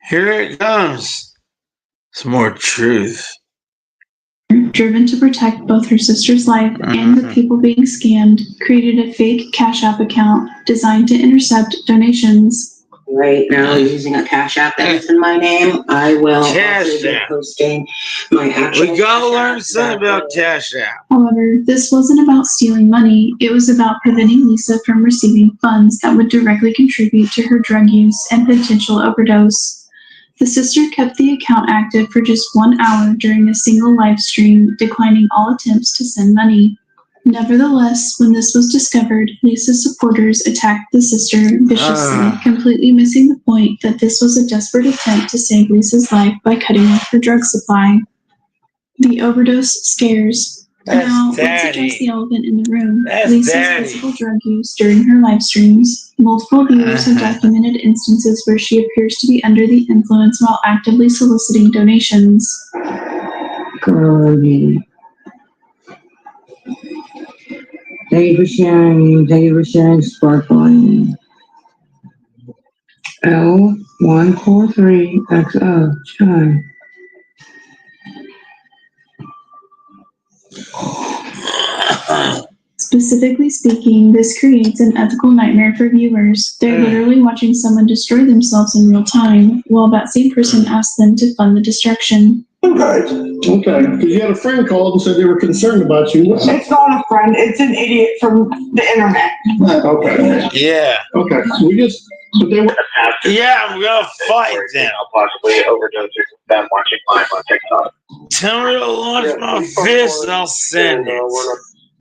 Here it comes. Some more truth. Driven to protect both her sister's life and the people being scammed, created a fake Cash App account designed to intercept donations. Right now, using a Cash App that is in my name, I will Cash also be App. posting my actual. We gotta learn something about Cash App. However, this wasn't about stealing money. It was about preventing Lisa from receiving funds that would directly contribute to her drug use and potential overdose. The sister kept the account active for just 1 hour during a single live stream, declining all attempts to send money. Nevertheless, when this was discovered, Lisa's supporters attacked the sister viciously, completely missing the point that this was a desperate attempt to save Lisa's life by cutting off her drug supply. The overdose scares. Now, let's address the elephant in the room. Lisa's physical drug use during her live streams. Multiple viewers have documented instances where she appears to be under the influence while actively soliciting donations. Girlie. Thank you for sharing. Thank you for sharing, Sparkling. L143XO. Chime. Specifically speaking, this creates an ethical nightmare for viewers. They're literally watching someone destroy themselves in real time, while that same person asks them to fund the destruction. Okay. Because you had a friend called and said they were concerned about you. It's not a friend. It's an idiot from the internet. Okay. Yeah. Okay. So they were. Yeah, I'm gonna fight them. Possibly overdoses of them watching live on TikTok. Tell me to launch my fist and I'll send it.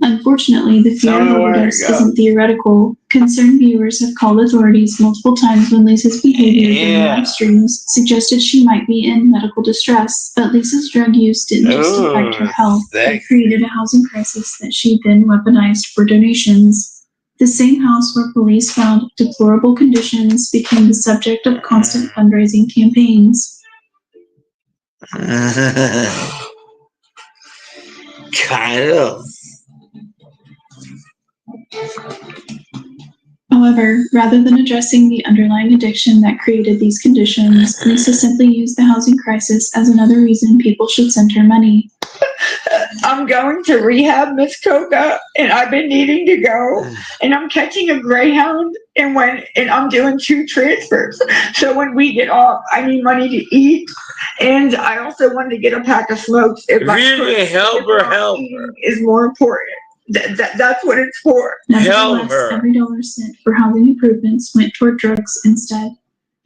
Unfortunately, the fear of overdose isn't theoretical. Concerned viewers have called authorities multiple times when Lisa's behavior during live streams suggested she might be in medical distress. But Lisa's drug use didn't just affect her health. It created a housing crisis that she then weaponized for donations. The same house where police found deplorable conditions became the subject of constant fundraising campaigns. Kind of. However, rather than addressing the underlying addiction that created these conditions, Lisa simply used the housing crisis as another reason people should send her money. I'm going to rehab, Miss Coca, and I've been needing to go. And I'm catching a Greyhound, and I'm doing 2 transfers. So when we get off, I need money to eat, and I also wanted to get a pack of smokes. Really, help her. Is more important. That's what it's for. Nevertheless, every dollar sent for housing improvements went toward drugs instead,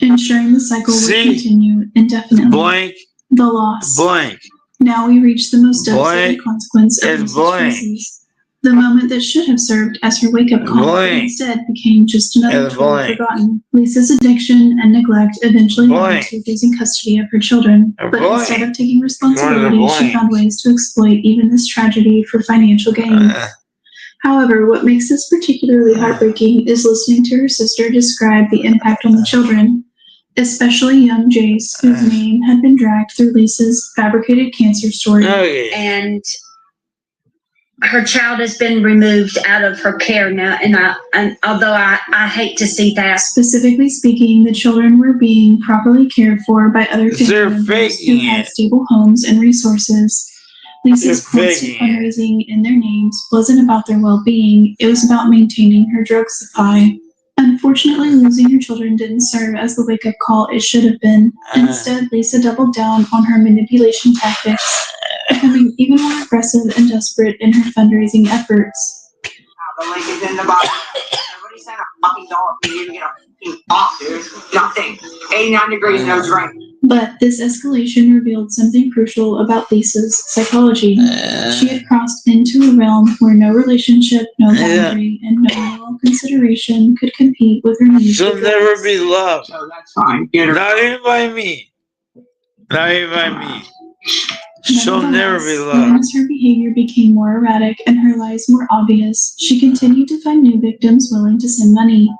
ensuring the cycle would continue indefinitely. Blank. The loss. Blank. Now we reach the most devastating consequence of Lisa's choices. The moment that should have served as her wake-up call instead became just another tool forgotten. Lisa's addiction and neglect eventually led to losing custody of her children. But instead of taking responsibility, she found ways to exploit even this tragedy for financial gain. However, what makes this particularly heartbreaking is listening to her sister describe the impact on the children, especially young Jace, whose name had been dragged through Lisa's fabricated cancer story. And her child has been removed out of her care now, and although I hate to see that. Specifically speaking, the children were being properly cared for by other family members who had stable homes and resources. Lisa's constant fundraising in their names wasn't about their well-being, it was about maintaining her drug supply. Unfortunately, losing her children didn't serve as the wake-up call it should have been. Instead, Lisa doubled down on her manipulation tactics, becoming even more aggressive and desperate in her fundraising efforts. The link is in the bottom. Somebody sent a fucking dollar for you to get a fucking pop, dude. Nothing. 89 degrees, no drink. But this escalation revealed something crucial about Lisa's psychology. She had crossed into a realm where no relationship, no boundary, and no moral consideration could compete with her needs. She'll never be loved. So that's fine. Get her. Not even by me. Not even by me. She'll never be Even loved. as her behavior became more erratic and her lies more obvious, she continued to find new victims willing to send money.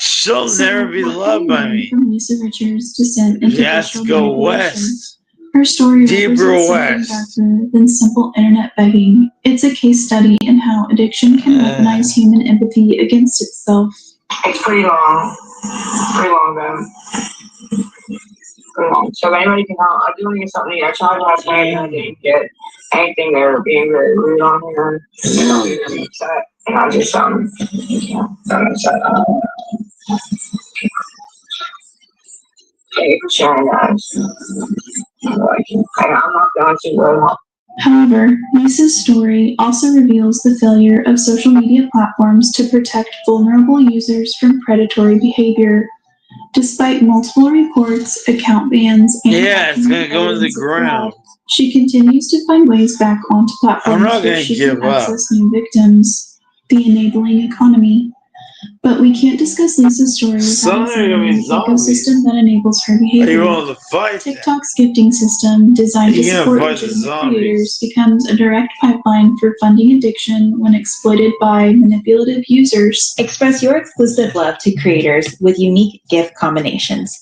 She'll never be loved by me. From Lisa Richards' descent into She has to go west. Her story Deeper represents west. something darker than simple internet begging. It's a case study in how addiction can weaponize human empathy against itself. It's pretty long. Pretty long, though. Pretty long. So if anybody can help, I do want to get something. I tried last night and I didn't get anything. They were being very rude on here. You know, really upset. And I just, yeah, I'm upset. Thank you for sharing that. I'm not going to really help. However, Lisa's story also reveals the failure of social media platforms to protect vulnerable users from predatory behavior. Despite multiple reports, account bans, and Yeah, it's gonna go in the evidence of fraud, ground. she continues to find ways back onto platforms not where gonna she give can up. access new victims. The enabling economy. But we can't discuss Lisa's story without Some are gonna be examining the zombies. ecosystem that enables her Are you behavior. willing to fight? TikTok's gifting system, designed to You're gonna support fight the legitimate zombies. creators, becomes a direct pipeline for funding addiction when exploited by manipulative users. Express your exclusive love to creators with unique gift combinations.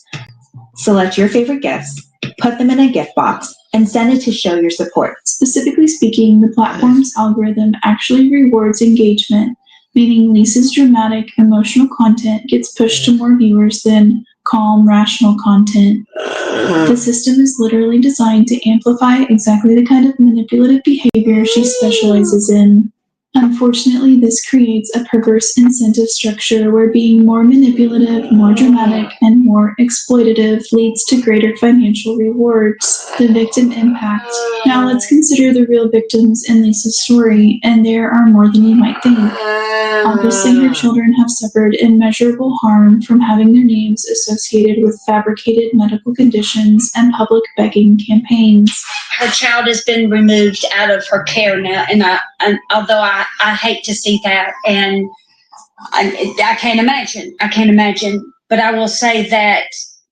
Select your favorite gifts, put them in a gift box, and send it to show your support. Specifically speaking, the platform's algorithm actually rewards engagement, meaning Lisa's dramatic, emotional content gets pushed to more viewers than calm, rational content. The system is literally designed to amplify exactly the kind of manipulative behavior she specializes in. Unfortunately, this creates a perverse incentive structure where being more manipulative, more dramatic, and more exploitative leads to greater financial rewards. The victim impact. Now let's consider the real victims in Lisa's story, and there are more than you might think. Obviously, her children have suffered immeasurable harm from having their names associated with fabricated medical conditions and public begging campaigns. Her child has been removed out of her care now, and although I hate to see that, and I can't imagine, but I will say that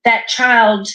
that child